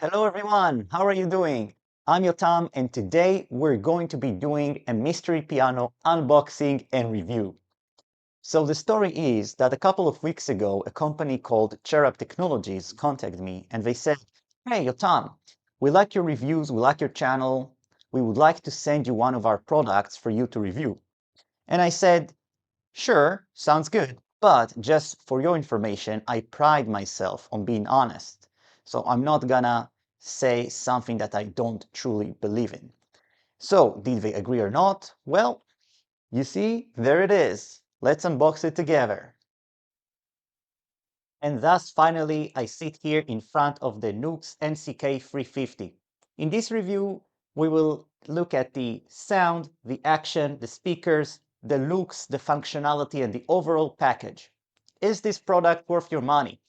Hello everyone, how are you doing? I'm Yotam and today we're going to be doing a mystery piano unboxing and review. So the story is that a couple of weeks ago, a company called Cherub Technologies contacted me and they said, "Hey Yotam, we like your reviews, we like your channel, we would like to send you one of our products for you to review." And I said, "Sure, sounds good, but just for your information, I pride myself on being honest. So I'm not gonna say something that I don't truly believe in." So did they agree or not? Well, you see, there it is. Let's unbox it together. And thus, finally, I sit here in front of the NUX NCK-330. In this review, we will look at the sound, the action, the speakers, the looks, the functionality, and the overall package. Is this product worth your money?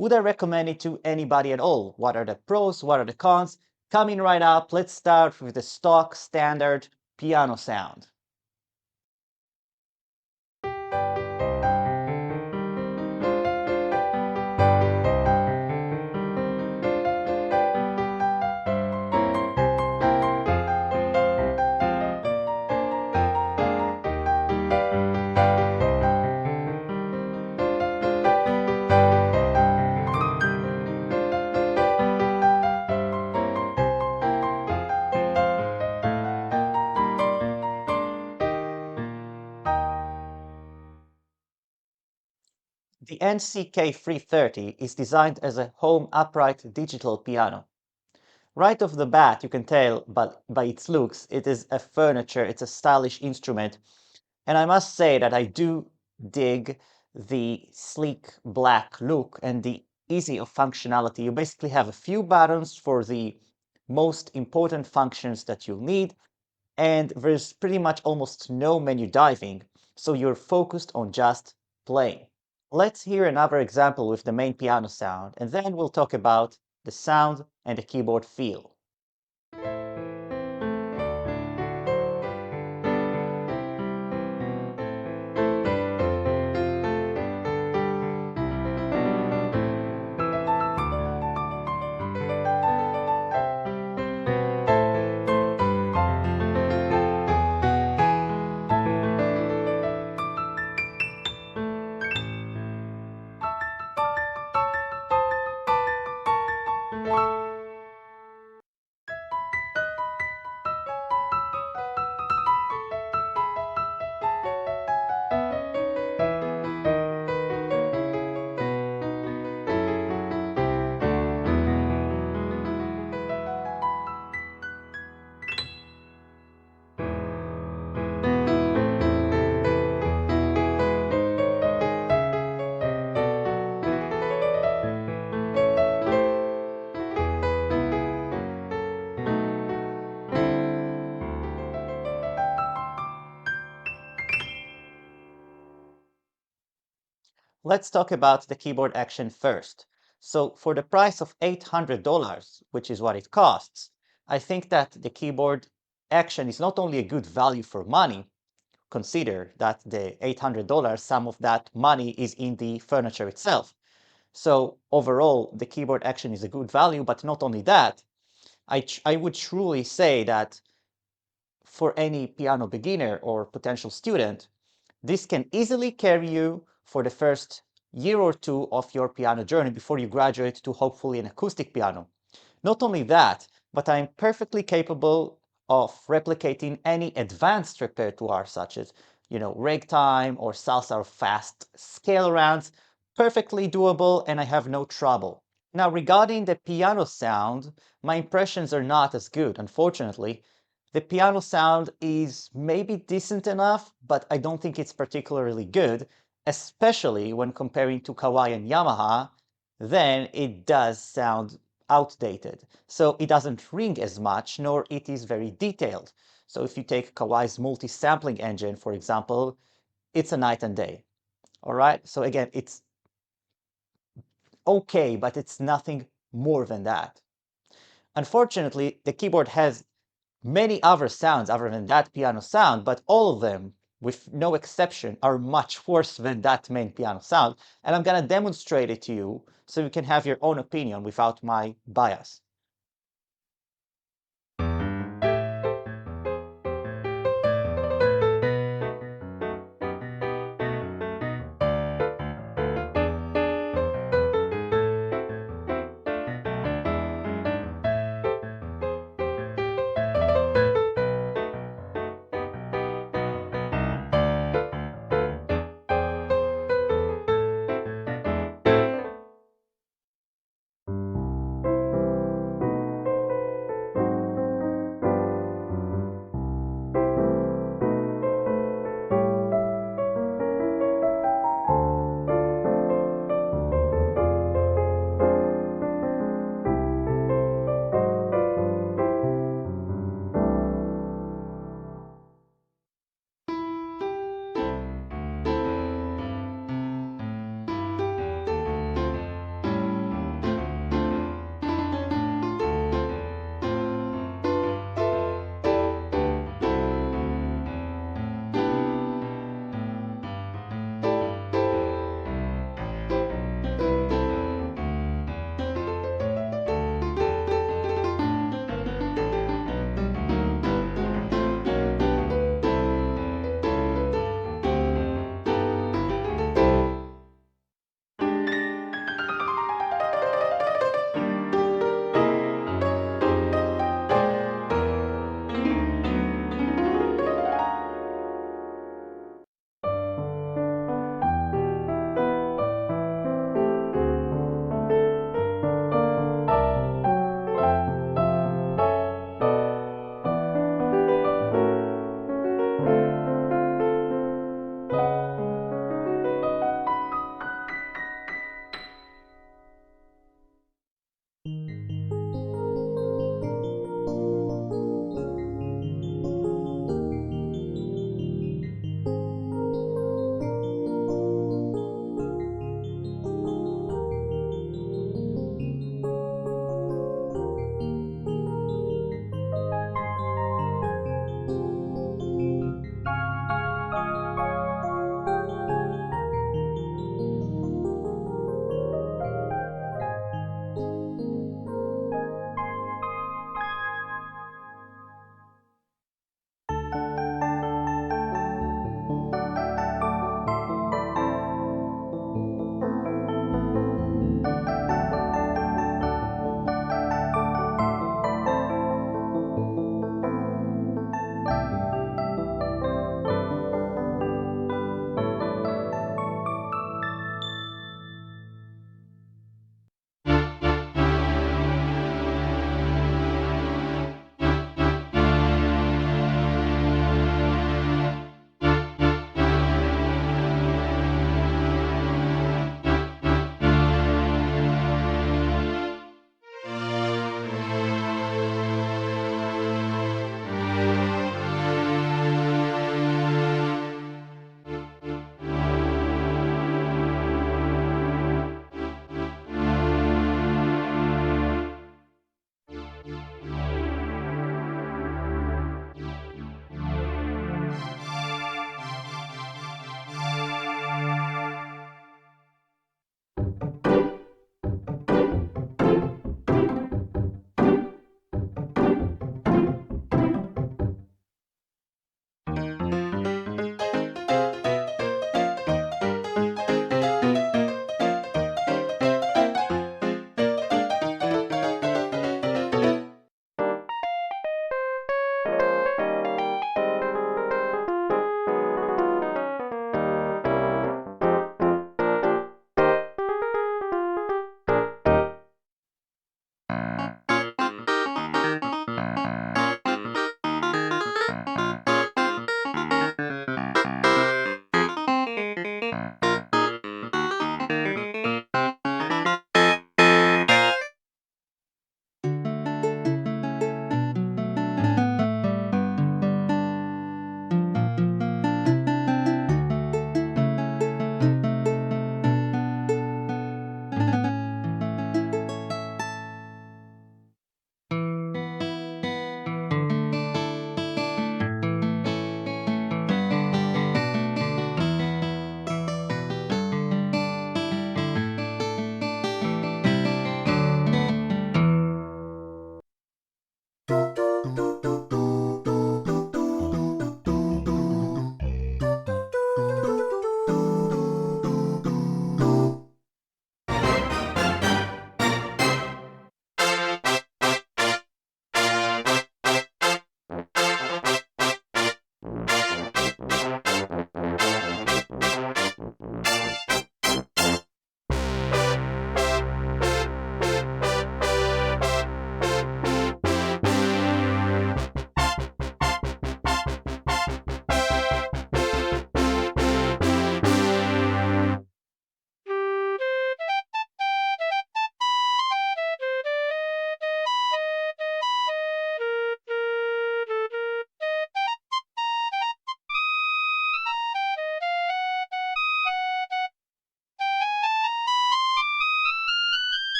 Would I recommend it to anybody at all? What are the pros? What are the cons? Coming right up, let's start with the stock standard piano sound. The NCK-330 is designed as a home upright digital piano. Right off the bat, you can tell by its looks, it is a furniture, it's a stylish instrument. And I must say that I do dig the sleek black look and the easy of functionality. You basically have a few buttons for the most important functions that you'll need, and there's pretty much almost no menu diving, so you're focused on just playing. Let's hear another example with the main piano sound, and then we'll talk about the sound and the keyboard feel. Let's talk about the keyboard action first. So for the price of $800, which is what it costs, I think that the keyboard action is not only a good value for money. Consider that the $800, some of that money is in the furniture itself. So overall, the keyboard action is a good value, but not only that, I would truly say that for any piano beginner or potential student, this can easily carry you for the first year or two of your piano journey before you graduate to hopefully an acoustic piano. Not only that, but I'm perfectly capable of replicating any advanced repertoire such as, ragtime or salsa or fast scale rounds. Perfectly doable, and I have no trouble. Now, regarding the piano sound, my impressions are not as good, unfortunately. The piano sound is maybe decent enough, but I don't think it's particularly good, especially when comparing to Kawai and Yamaha. Then it does sound outdated. So it doesn't ring as much, nor it is very detailed. So if you take Kawai's multi-sampling engine, for example, it's a night and day. All right. So again, it's okay, but it's nothing more than that. Unfortunately, the keyboard has many other sounds other than that piano sound, but all of them, with no exception, are much worse than that main piano sound. And I'm going to demonstrate it to you so you can have your own opinion without my bias.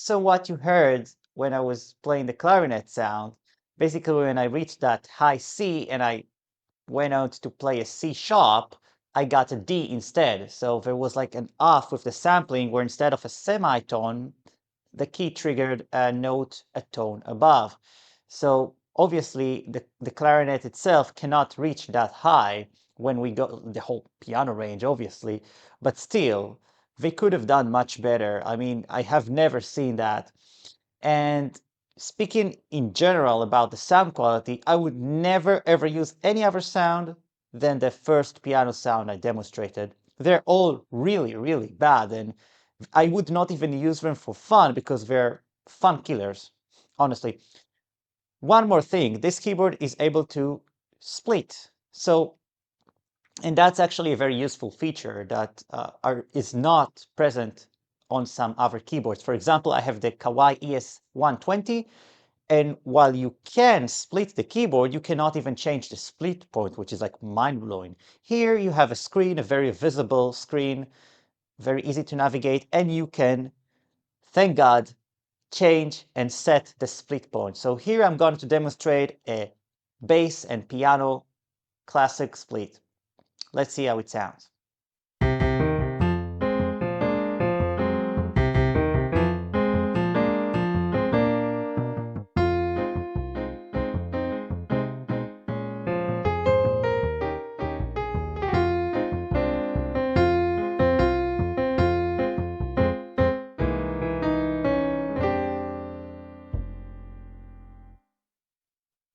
So what you heard when I was playing the clarinet sound, basically when I reached that high C and I went out to play a C sharp, I got a D instead. So there was like an off with the sampling where instead of a semitone, the key triggered a note a tone above. So obviously the clarinet itself cannot reach that high when we go the whole piano range, obviously, but still, they could have done much better. I mean, I have never seen that. And speaking in general about the sound quality, I would never ever use any other sound than the first piano sound I demonstrated. They're all really, really bad, and I would not even use them for fun because they're fun killers, honestly. One more thing, this keyboard is able to split. And that's actually a very useful feature that is not present on some other keyboards. For example, I have the Kawai ES120, and while you can split the keyboard, you cannot even change the split point, which is like mind-blowing. Here you have a screen, a very visible screen, very easy to navigate, and you can, thank God, change and set the split point. So here I'm going to demonstrate a bass and piano classic split. Let's see how it sounds.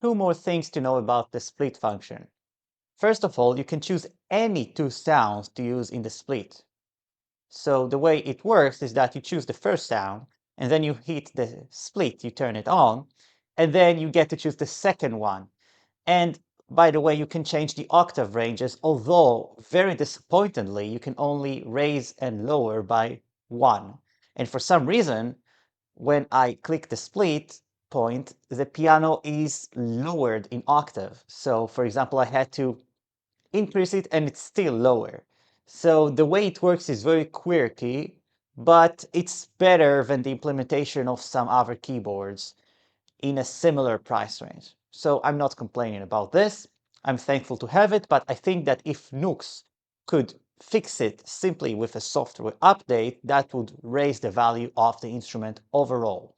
Two more things to know about the split function. First of all, you can choose any two sounds to use in the split. So the way it works is that you choose the first sound, and then you hit the split, you turn it on, and then you get to choose the second one. And by the way, you can change the octave ranges, although very disappointingly, you can only raise and lower by one. And for some reason, when I click the split point, the piano is lowered in octave. So for example, I had to increase it and it's still lower. So the way it works is very quirky, but it's better than the implementation of some other keyboards in a similar price range. So I'm not complaining about this. I'm thankful to have it, but I think that if NUX could fix it simply with a software update, that would raise the value of the instrument overall.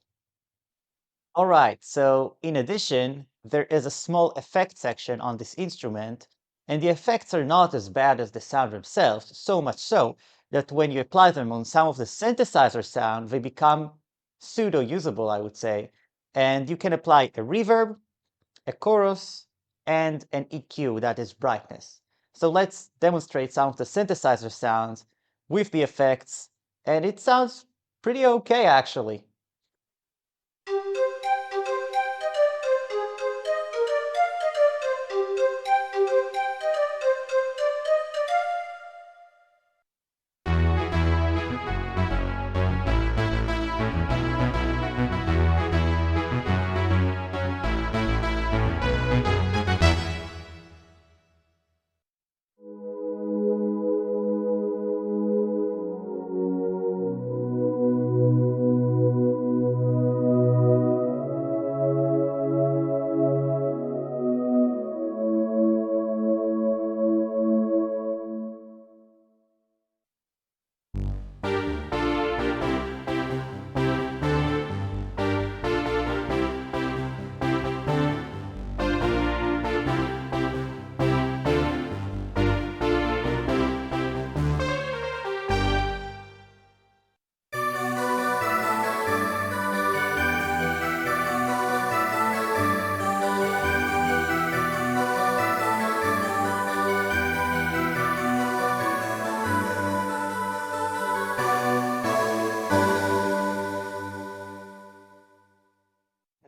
All right, so in addition, there is a small effect section on this instrument, and the effects are not as bad as the sound themselves, so much so that when you apply them on some of the synthesizer sound, they become pseudo-usable, I would say. And you can apply a reverb, a chorus, and an EQ, that is brightness. So let's demonstrate some of the synthesizer sounds with the effects, and it sounds pretty okay, actually.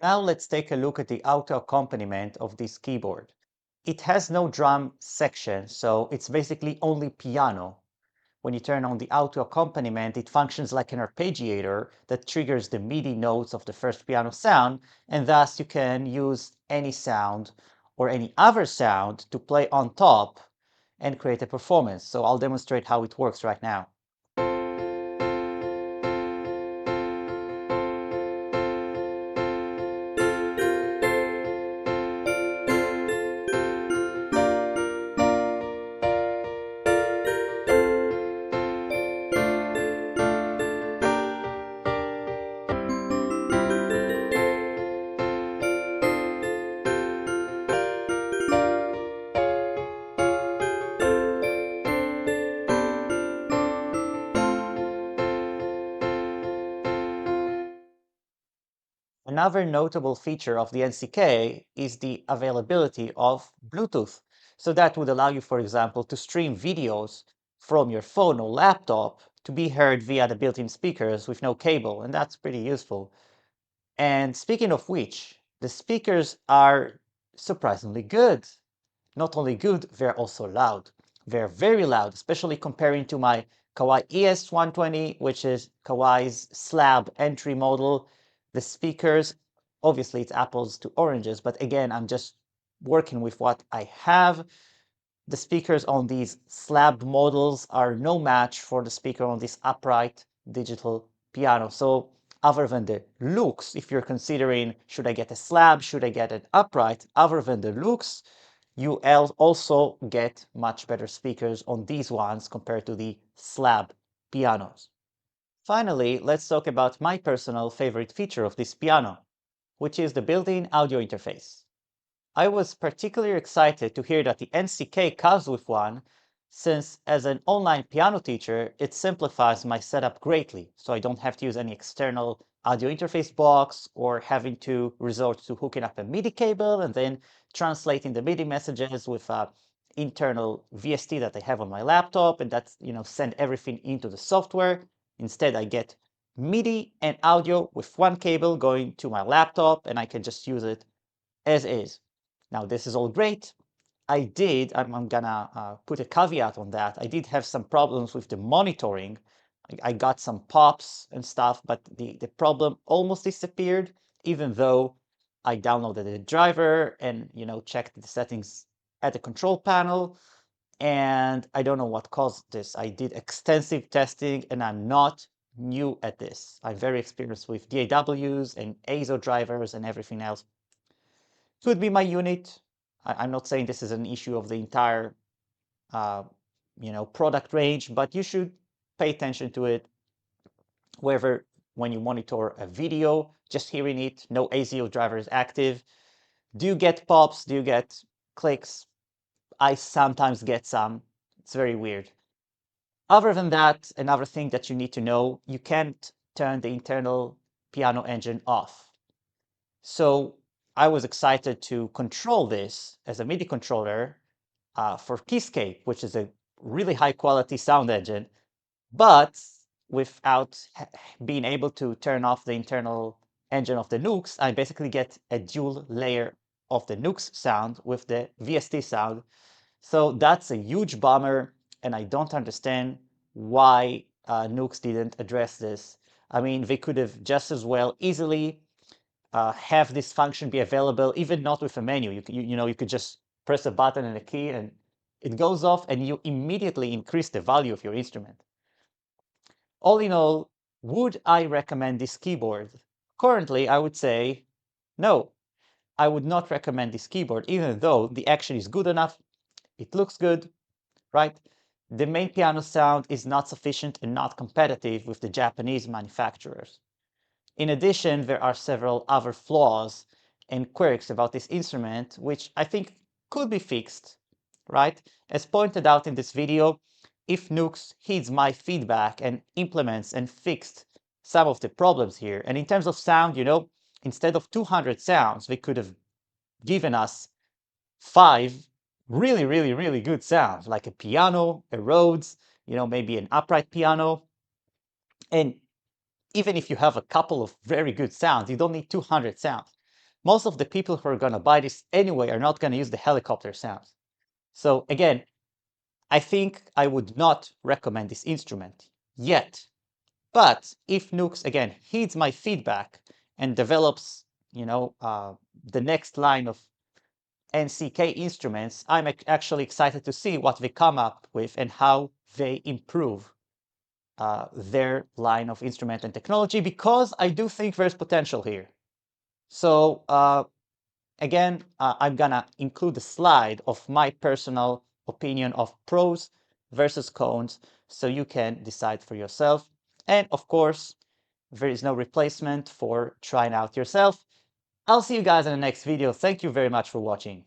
Now let's take a look at the auto accompaniment of this keyboard. It has no drum section, so it's basically only piano. When you turn on the auto accompaniment, it functions like an arpeggiator that triggers the MIDI notes of the first piano sound, and thus you can use any sound or any other sound to play on top and create a performance. So I'll demonstrate how it works right now. Another notable feature of the NCK is the availability of Bluetooth. So that would allow you, for example, to stream videos from your phone or laptop to be heard via the built-in speakers with no cable, and that's pretty useful. And speaking of which, the speakers are surprisingly good. Not only good, they're also loud. They're very loud, especially comparing to my Kawai ES120, which is Kawai's slab entry model. The speakers, obviously it's apples to oranges, but again, I'm just working with what I have. The speakers on these slab models are no match for the speaker on this upright digital piano. So other than the looks, if you're considering, should I get a slab, should I get an upright, other than the looks, you also get much better speakers on these ones compared to the slab pianos. Finally, let's talk about my personal favorite feature of this piano, which is the built-in audio interface. I was particularly excited to hear that the NCK comes with one, since as an online piano teacher, it simplifies my setup greatly, so I don't have to use any external audio interface box or having to resort to hooking up a MIDI cable and then translating the MIDI messages with an internal VST that I have on my laptop, and that's, send everything into the software. Instead, I get MIDI and audio with one cable going to my laptop, and I can just use it as is. Now, this is all great. I'm gonna put a caveat on that. I did have some problems with the monitoring. I got some pops and stuff, but the problem almost disappeared, even though I downloaded the driver and, checked the settings at the control panel. And I don't know what caused this. I did extensive testing and I'm not new at this. I'm very experienced with DAWs and ASO drivers and everything else. Could be my unit. I'm not saying this is an issue of the entire, product range, but you should pay attention to it. Whether when you monitor a video, just hearing it, no ASIO driver is active. Do you get pops? Do you get clicks? I sometimes get some. It's very weird. Other than that, another thing that you need to know, you can't turn the internal piano engine off. So I was excited to control this as a MIDI controller for Keyscape, which is a really high quality sound engine, but without being able to turn off the internal engine of the NUX, I basically get a dual layer of the NUX sound with the VST sound. So that's a huge bummer, and I don't understand why NUX didn't address this. I mean, they could have just as well easily have this function be available, even not with a menu. You could just press a button and a key and it goes off and you immediately increase the value of your instrument. All in all, would I recommend this keyboard? Currently, I would say no. I would not recommend this keyboard, even though the action is good enough, it looks good, right? The main piano sound is not sufficient and not competitive with the Japanese manufacturers. In addition, there are several other flaws and quirks about this instrument, which I think could be fixed, right? As pointed out in this video, if NUX heeds my feedback and implements and fixed some of the problems here, and in terms of sound, instead of 200 sounds, they could have given us 5 really, really, really good sounds, like a piano, a Rhodes, maybe an upright piano. And even if you have a couple of very good sounds, you don't need 200 sounds. Most of the people who are going to buy this anyway are not going to use the helicopter sounds. So again, I think I would not recommend this instrument yet. But if NUX, again, heeds my feedback and develops, the next line of NCK instruments, I'm actually excited to see what they come up with and how they improve their line of instrument and technology, because I do think there's potential here. So again, I'm gonna include a slide of my personal opinion of pros versus cons, so you can decide for yourself. And of course, there is no replacement for trying out yourself. I'll see you guys in the next video. Thank you very much for watching.